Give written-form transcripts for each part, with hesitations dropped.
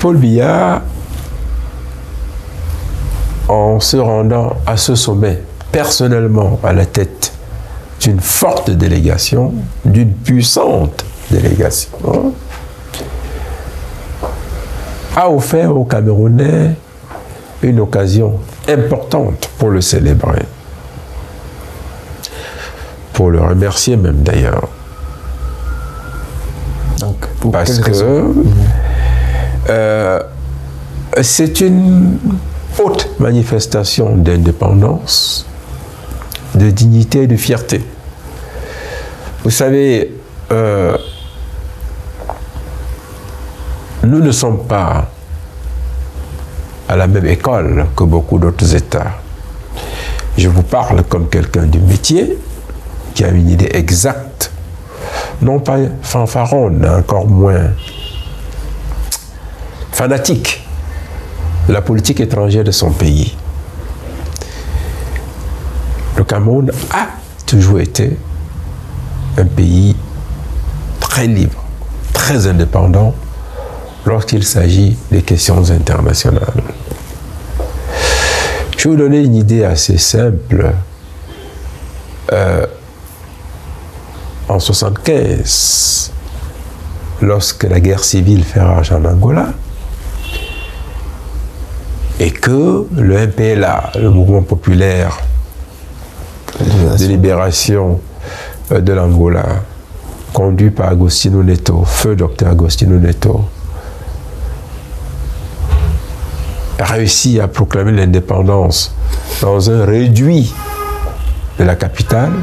Paul Biya, en se rendant à ce sommet, personnellement à la tête d'une forte délégation, d'une puissante délégation, a offert aux Camerounais une occasion importante pour le célébrer. Pour le remercier même d'ailleurs. Parce que c'est une haute manifestation d'indépendance, de dignité et de fierté. Vous savez, nous ne sommes pas à la même école que beaucoup d'autres États. Je vous parle comme quelqu'un du métier qui a une idée exacte, non pas fanfaronne, encore moins fanatique, de la politique étrangère de son pays. Le Cameroun a toujours été un pays très libre, très indépendant lorsqu'il s'agit des questions internationales. Je vais vous donner une idée assez simple. En 1975, lorsque la guerre civile fait rage en Angola, et que le MPLA, le mouvement populaire de libération de l'Angola, conduit par Agostinho Neto, feu docteur Agostinho Neto, a réussi à proclamer l'indépendance dans un réduit de la capitale,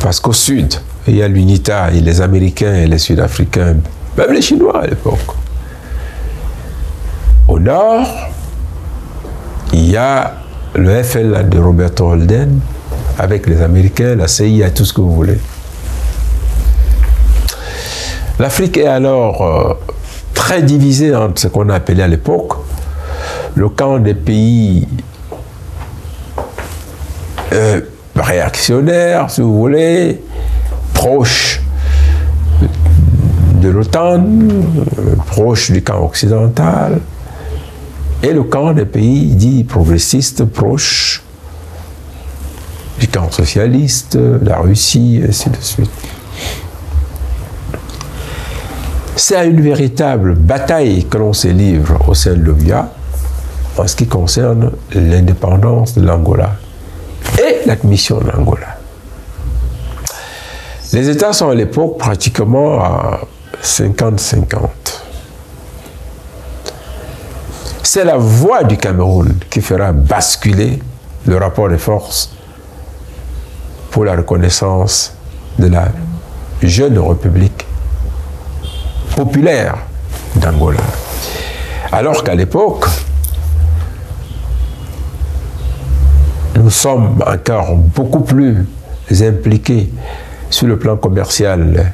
parce qu'au sud, il y a l'UNITA, et les Américains et les Sud-Africains, même les Chinois à l'époque. Au nord, il y a le FLA de Roberto Holden, avec les Américains, la CIA, tout ce que vous voulez. L'Afrique est alors très divisée entre ce qu'on appelait à l'époque le camp des pays réactionnaires, si vous voulez, proches de l'OTAN, proches du camp occidental, et le camp des pays dits progressistes, proches du camp socialiste, la Russie, et ainsi de suite. C'est à une véritable bataille que l'on se livre au sein de l'OUA en ce qui concerne l'indépendance de l'Angola et l'admission de l'Angola. Les États sont à l'époque pratiquement à 50-50. C'est la voix du Cameroun qui fera basculer le rapport de force pour la reconnaissance de la jeune République populaire d'Angola. Alors qu'à l'époque, nous sommes encore beaucoup plus impliqués sur le plan commercial,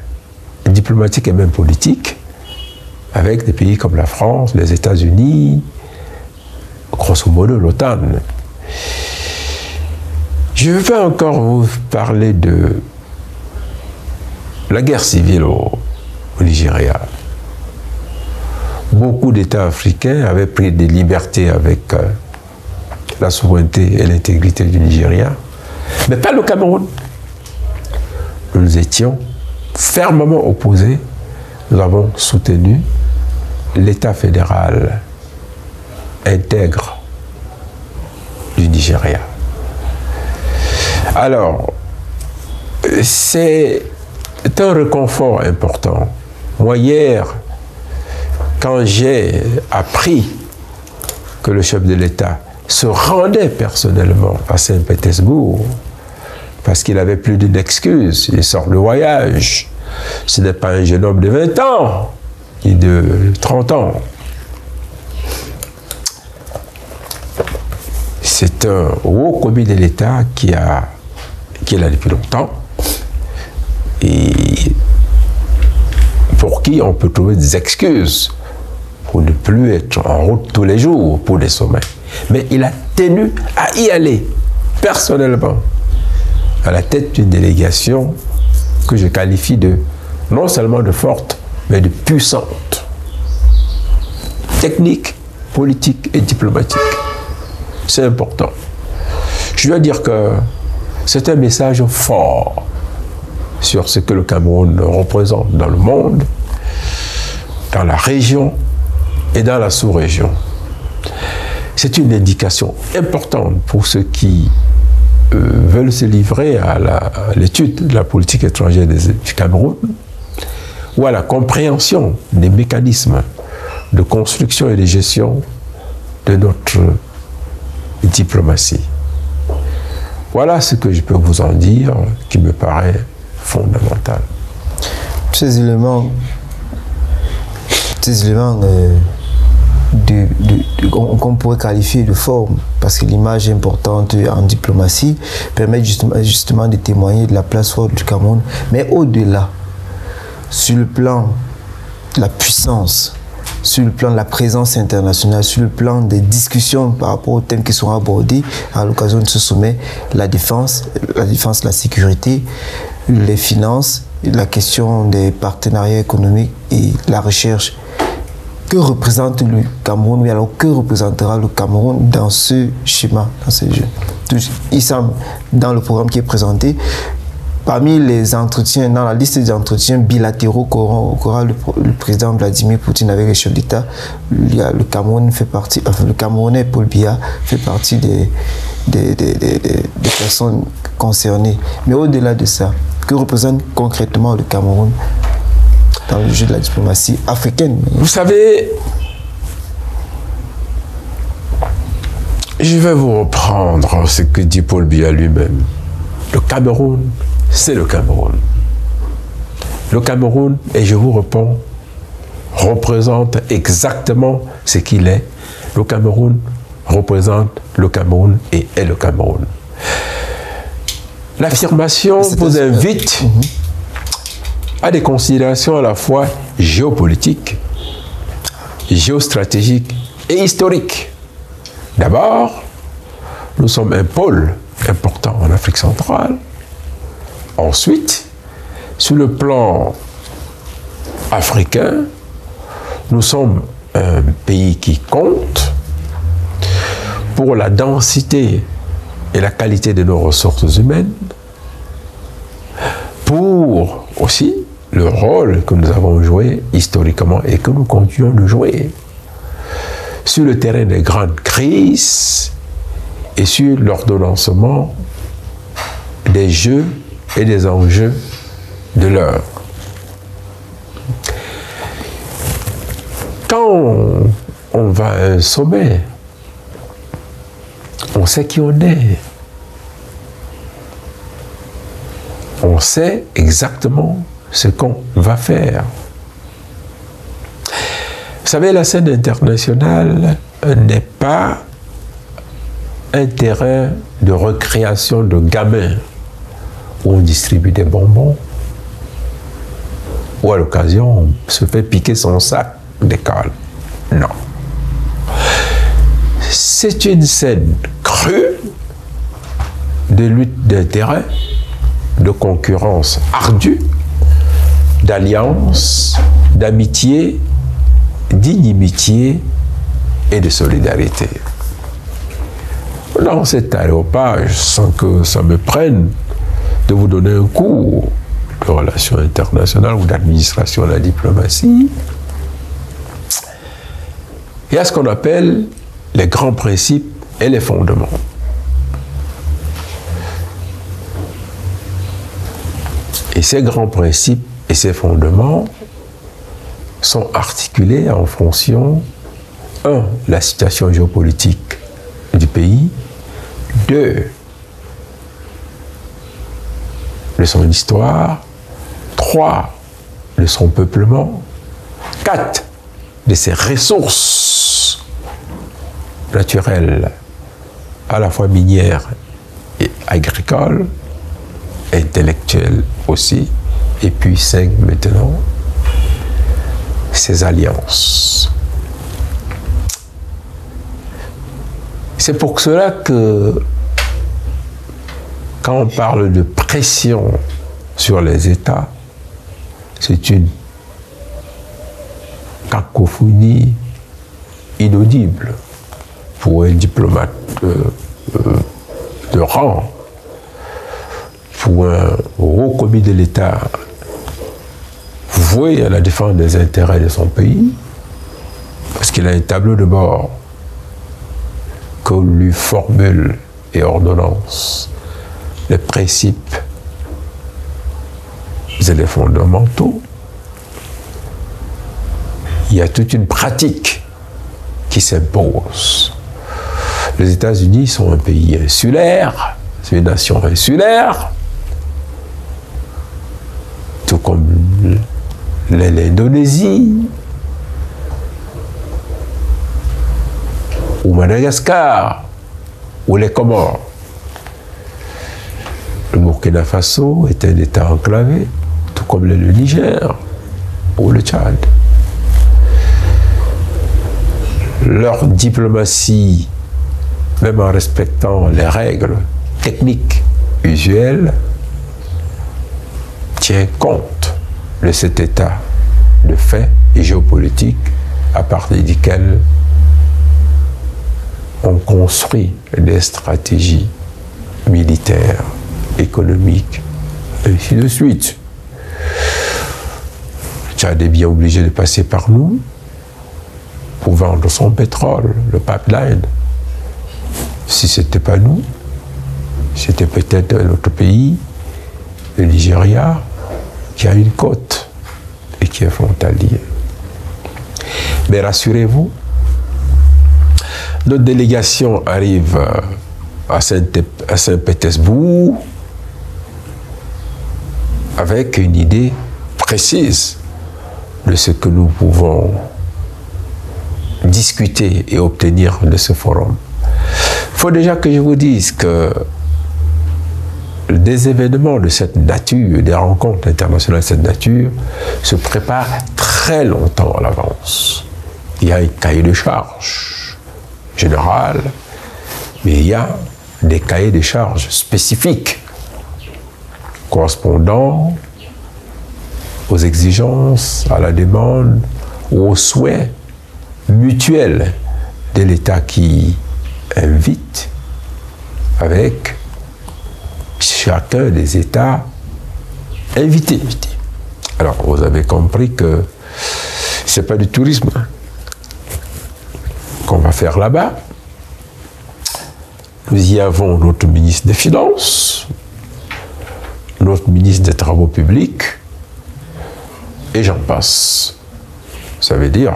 diplomatique et même politique, avec des pays comme la France, les États-Unis, grosso modo l'OTAN. Je ne veux pas encore vous parler de la guerre civile au Nigeria. Beaucoup d'États africains avaient pris des libertés avec la souveraineté et l'intégrité du Nigeria, mais pas le Cameroun. Nous étions fermement opposés. Nous avons soutenu l'État fédéral intègre du Nigeria. Alors, c'est un réconfort important. Moi, hier, quand j'ai appris que le chef de l'État se rendait personnellement à Saint-Pétersbourg, parce qu'il avait plus d'une excuse, il sort de voyage. Ce n'est pas un jeune homme de 20 ans, ni de 30 ans. C'est un haut commis de l'État qui est là depuis longtemps et pour qui on peut trouver des excuses pour ne plus être en route tous les jours pour des sommets. Mais il a tenu à y aller personnellement à la tête d'une délégation que je qualifie de non seulement de forte, mais de puissante. techniques, politiques et diplomatiques. C'est important. Je dois dire que c'est un message fort sur ce que le Cameroun représente dans le monde, dans la région et dans la sous-région. C'est une indication importante pour ceux qui veulent se livrer à l'étude de la politique étrangère du Cameroun ou à la compréhension des mécanismes de construction et de gestion de notre diplomatie. Voilà ce que je peux vous en dire qui me paraît fondamental. Ces éléments qu'on pourrait qualifier de forme, parce que l'image importante en diplomatie permet justement de témoigner de la place forte du Cameroun, mais au-delà, sur le plan de la puissance, sur le plan de la présence internationale, sur le plan des discussions par rapport aux thèmes qui seront abordés à l'occasion de ce sommet, la défense, la sécurité, les finances, la question des partenariats économiques et la recherche. Que représente le Cameroun? Oui, alors que représentera le Cameroun dans ce schéma, dans ce jeu? Il semble, dans le programme qui est présenté, parmi les entretiens, dans la liste des entretiens bilatéraux qu'aura le président Vladimir Poutine avec les chefs d'État, le Cameroun fait partie, enfin, le Camerounais Paul Biya fait partie des personnes concernées. Mais au-delà de ça, que représente concrètement le Cameroun dans le jeu de la diplomatie africaine? Vous savez, je vais vous reprendre ce que dit Paul Biya lui-même. Le Cameroun, c'est le Cameroun. Le Cameroun, et je vous réponds, représente exactement ce qu'il est. Le Cameroun représente le Cameroun et est le Cameroun. L'affirmation vous invite à des considérations à la fois géopolitiques, géostratégiques et historiques. D'abord, nous sommes un pôle important en Afrique centrale. Ensuite, sur le plan africain, nous sommes un pays qui compte pour la densité et la qualité de nos ressources humaines, pour aussi le rôle que nous avons joué historiquement et que nous continuons de jouer sur le terrain des grandes crises et sur l'ordonnancement des jeux et des enjeux de l'heure. Quand on va à un sommet, on sait qui on est. On sait exactement ce qu'on va faire. Vous savez, la scène internationale n'est pas un terrain de recréation de gamins où on distribue des bonbons, ou à l'occasion on se fait piquer son sac d'école. Non. C'est une scène crue de lutte d'intérêt, de concurrence ardue, d'alliance, d'amitié, d'inimitié et de solidarité. Dans cet aréopage, sans que ça me prenne de vous donner un cours de relations internationales ou d'administration de la diplomatie, il y a ce qu'on appelle les grands principes et les fondements. Et ces grands principes et ces fondements sont articulés en fonction, 1, la situation géopolitique du pays, 2, de son histoire, 3, de son peuplement, 4, de ses ressources naturelles, à la fois minières et agricoles, intellectuelles aussi, et puis 5 maintenant, ses alliances. C'est pour cela que quand on parle de pression sur les États, c'est une cacophonie inaudible pour un diplomate de rang, pour un haut commis de l'État voué à la défense des intérêts de son pays, parce qu'il a un tableau de bord que lui formule et ordonnance les principes et les fondamentaux. Il y a toute une pratique qui s'impose. Les États-Unis sont un pays insulaire, c'est une nation insulaire, tout comme l'Indonésie ou Madagascar ou les Comores. Le Burkina Faso est un État enclavé, tout comme le Niger ou le Tchad. Leur diplomatie, même en respectant les règles techniques usuelles, tient compte de cet état de fait et géopolitique à partir duquel on construit des stratégies militaires, économiques, et ainsi de suite. Le Tchad est bien obligé de passer par nous pour vendre son pétrole, le pipeline. Si ce n'était pas nous, c'était peut-être un autre pays, le Nigeria, qui a une côte et qui est frontalier. Mais rassurez-vous, notre délégation arrive à Saint-Pétersbourg avec une idée précise de ce que nous pouvons discuter et obtenir de ce forum. Il faut déjà que je vous dise que des événements de cette nature, des rencontres internationales de cette nature, se préparent très longtemps à l'avance. Il y a un cahier de charges général, mais il y a des cahiers de charges spécifiques correspondant aux exigences, à la demande ou aux souhaits mutuels de l'État qui invite avec chacun des États invités. Alors, vous avez compris que ce n'est pas du tourisme qu'on va faire là-bas. Nous y avons notre ministre des Finances, notre ministre des Travaux publics, et j'en passe. Ça veut dire...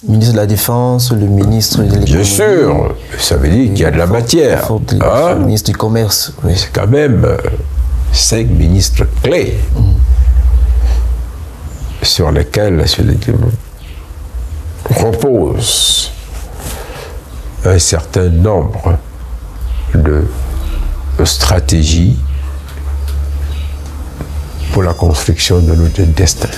Le ministre de la Défense, le ministre de l'économie. Bien sûr, ça veut dire qu'il y a de la matière. Le ministre du Commerce. Oui. C'est quand même 5 ministres clés sur lesquels repose un certain nombre de stratégies pour la construction de notre destin.